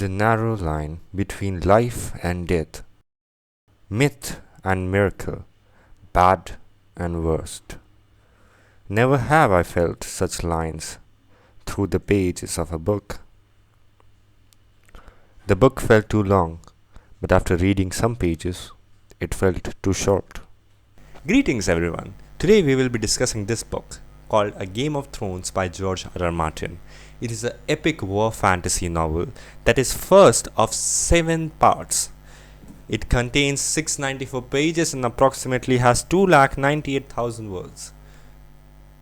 The narrow line between life and death, myth and miracle, bad and worst. Never have I felt such lines through the pages of a book. The book felt too long, but after reading some pages, it felt too short. Greetings, everyone. Today we will be discussing this book called A Game of Thrones by George R.R. Martin. It is an epic war fantasy novel that is first of 7 parts. It contains 694 pages and approximately has 298,000 words.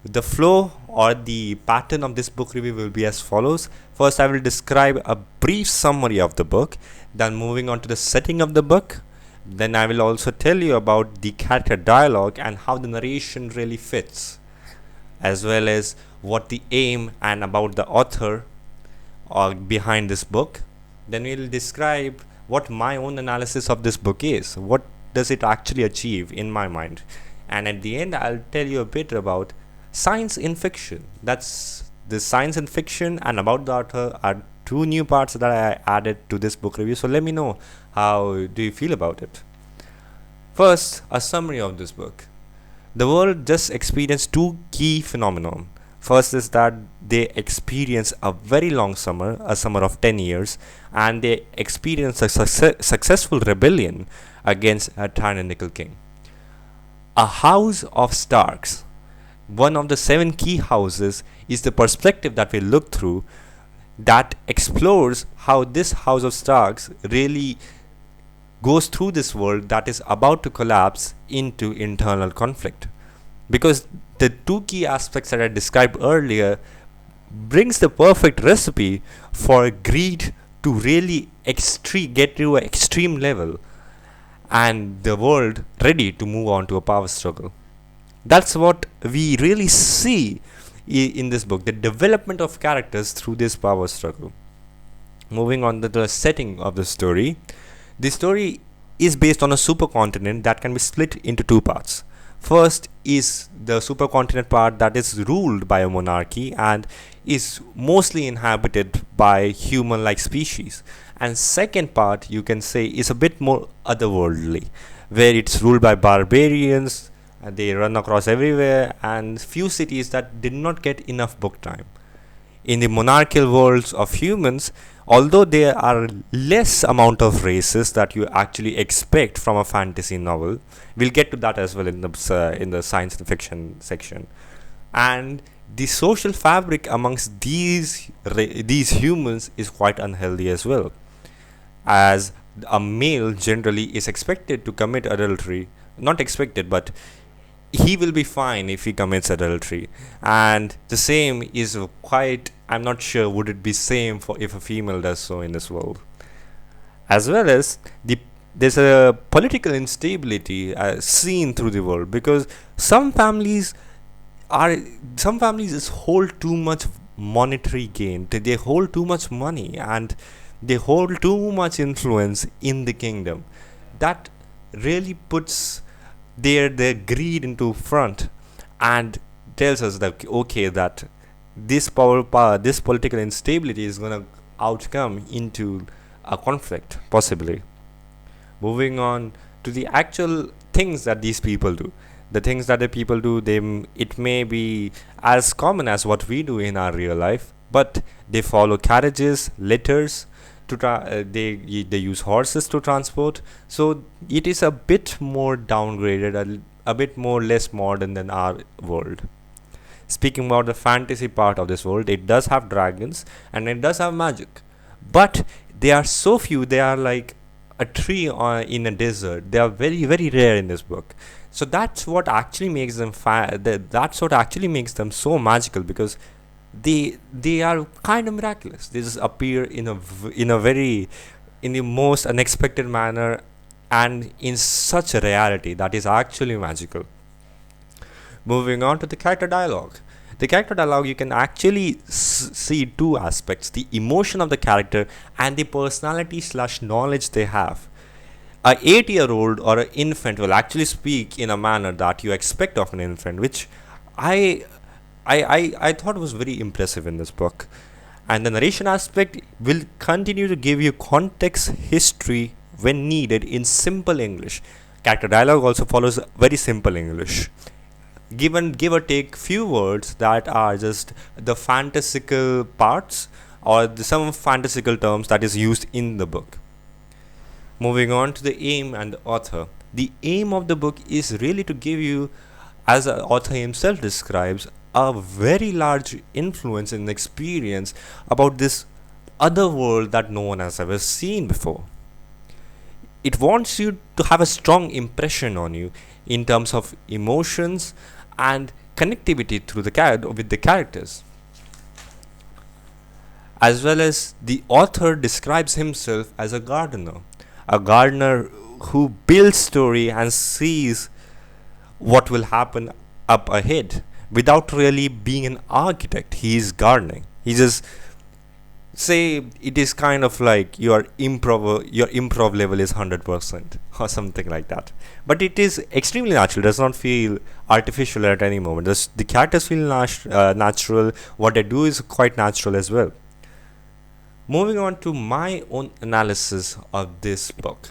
The flow or the pattern of this book review will be as follows. First, I will describe a brief summary of the book, then moving on to the setting of the book. Then I will also tell you about the character dialogue and how the narration really fits, as well as what the aim and about the author or behind this book. Then we will describe what my own analysis of this book is. What does it actually achieve in my mind? And at the end, I'll tell you a bit about science in fiction. That's the science in fiction and about the author are 2 new parts that I added to this book review. So let me know, how do you feel about it? First, a summary of this book. The world just experienced 2 key phenomena. First is that they experience a very long summer, a summer of 10 years, and they experience a successful rebellion against a tyrannical king. A house of Starks. One of the 7 key houses is the perspective that we look through that explores how this house of Starks really goes through this world that is about to collapse into internal conflict. Because the 2 key aspects that I described earlier brings the perfect recipe for greed to really get to an extreme level and the world ready to move on to a power struggle. That's what we really see in this book, the development of characters through this power struggle. Moving on to the setting of the story. The story is based on a supercontinent that can be split into 2 parts. First is the supercontinent part that is ruled by a monarchy and is mostly inhabited by human-like species. And second part, you can say, is a bit more otherworldly, where it's ruled by barbarians. They run across everywhere and few cities that did not get enough book time. In the monarchical worlds of humans, although there are less amount of races that you actually expect from a fantasy novel, we'll get to that as well in the science and fiction section. And the social fabric amongst these humans is quite unhealthy as well, as a male generally is expected to commit adultery. Not expected, but he will be fine if he commits adultery, and the same is quite, I'm not sure would it be same for if a female does so in this world. As well as there's a political instability seen through the world, because some families just hold too much monetary gain, they hold too much money and they hold too much influence in the kingdom. That really puts their greed into front and tells us that okay, that this this political instability is going to outcome into a conflict possibly. Moving on to the actual things that these people do. The things that the people do, it may be as common as what we do in our real life, but they follow carriages, litters, they use horses to transport. So it is a bit more downgraded, a bit more less modern than our world. Speaking about the fantasy part of this world, it does have dragons and it does have magic, but they are so few. They are like a tree in a desert. They are very, very rare in this book. So that's what actually makes them that's what actually makes them so magical, because they are kind of miraculous. They just appear in the most unexpected manner and in such a rarity that is actually magical. Moving on to the character dialogue. The character dialogue, you can actually see 2 aspects: the emotion of the character and the personality / knowledge they have. A 8-year-old or an infant will actually speak in a manner that you expect of an infant, which I thought was very impressive in this book. And the narration aspect will continue to give you context, history when needed in simple English. Character dialogue also follows very simple English. Given give or take few words that are just the fantastical parts or some fantastical terms that is used in the book. Moving on to the aim and the author. The aim of the book is really to give you, as the author himself describes, a very large influence and experience about this other world that no one has ever seen before. It wants you to have a strong impression on you in terms of emotions and connectivity through with the characters. As well as the author describes himself as a gardener who builds story and sees what will happen up ahead without really being an architect. He is gardening. He just say it is kind of like your improv level is 100% or something like that, but it is extremely natural, does not feel artificial at any moment. The characters feel natural. What they do is quite natural as well. Moving on to my own analysis of this book.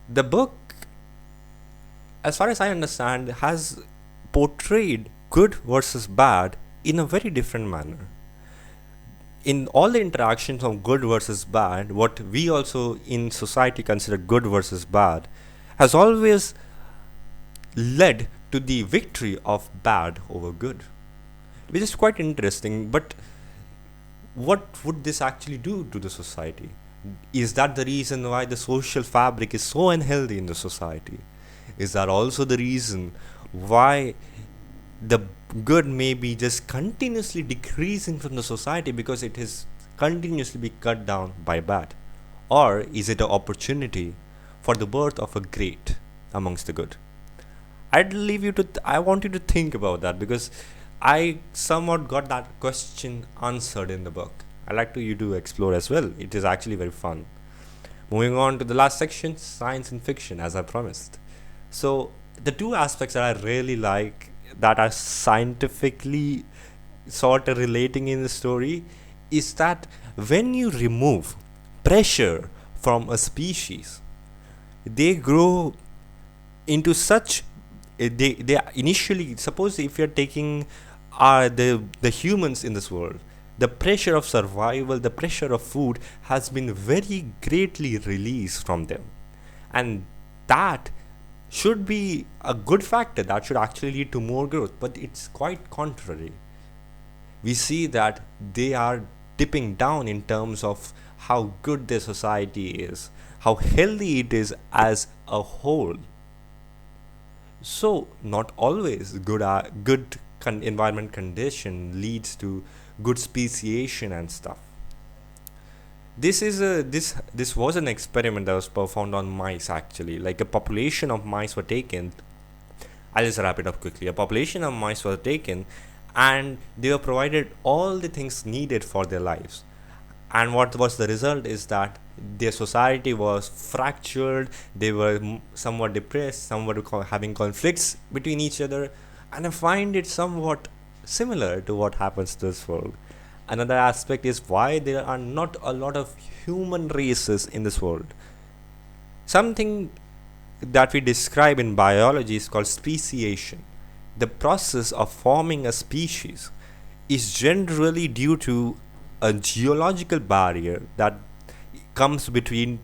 The book, as far as I understand, has portrayed good versus bad in a very different manner. In all the interactions of good versus bad, what we also in society consider good versus bad has always led to the victory of bad over good, which is quite interesting. But what would this actually do to the society? Is that the reason why the social fabric is so unhealthy in the society? Is that also the reason why the good may be just continuously decreasing from the society because it is continuously be cut down by bad? Or is it an opportunity for the birth of a great amongst the good? I want you to think about that, because I somewhat got that question answered in the book. I like you to explore as well. It is actually very fun. Moving on to the last section, science and fiction, as I promised. So the two aspects that I really like that are scientifically sort of relating in the story is that when you remove pressure from a species, they grow into such they are initially, suppose if you're taking the humans in this world, the pressure of survival, the pressure of food has been very greatly released from them, and that should be a good factor. That should actually lead to more growth, but it's quite contrary. We see that they are dipping down in terms of how good their society is, how healthy it is as a whole. So not always good environment condition leads to good speciation and stuff. This was an experiment that was performed on mice actually. Like a population of mice were taken. I'll just wrap it up quickly. A population of mice were taken, and they were provided all the things needed for their lives. And what was the result is that their society was fractured. They were somewhat depressed, somewhat having conflicts between each other, and I find it somewhat similar to what happens to this world. Another aspect is why there are not a lot of human races in this world. Something that we describe in biology is called speciation. The process of forming a species is generally due to a geological barrier that comes between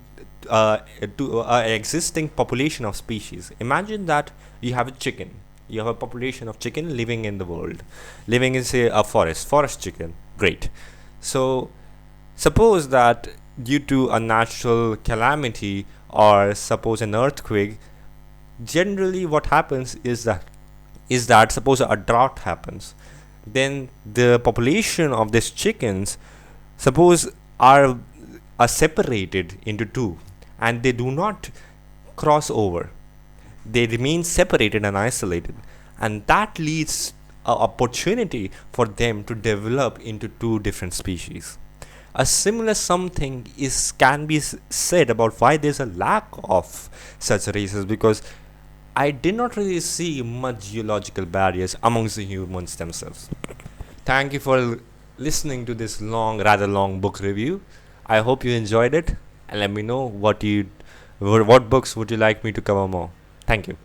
existing population of species. Imagine that you have a chicken. You have a population of chicken living in the world, living in, say, a forest chicken. Great. So suppose that due to a natural calamity or suppose an earthquake, generally what happens is that suppose a drought happens, then the population of these chickens suppose are separated into two, and they do not cross over. They remain separated and isolated, and that leads an opportunity for them to develop into two different species. A similar something can be said about why there's a lack of such races, because I did not really see much geological barriers amongst the humans themselves. Thank you for listening to this rather long book review. I hope you enjoyed it, and let me know what books would you like me to cover more. Thank you.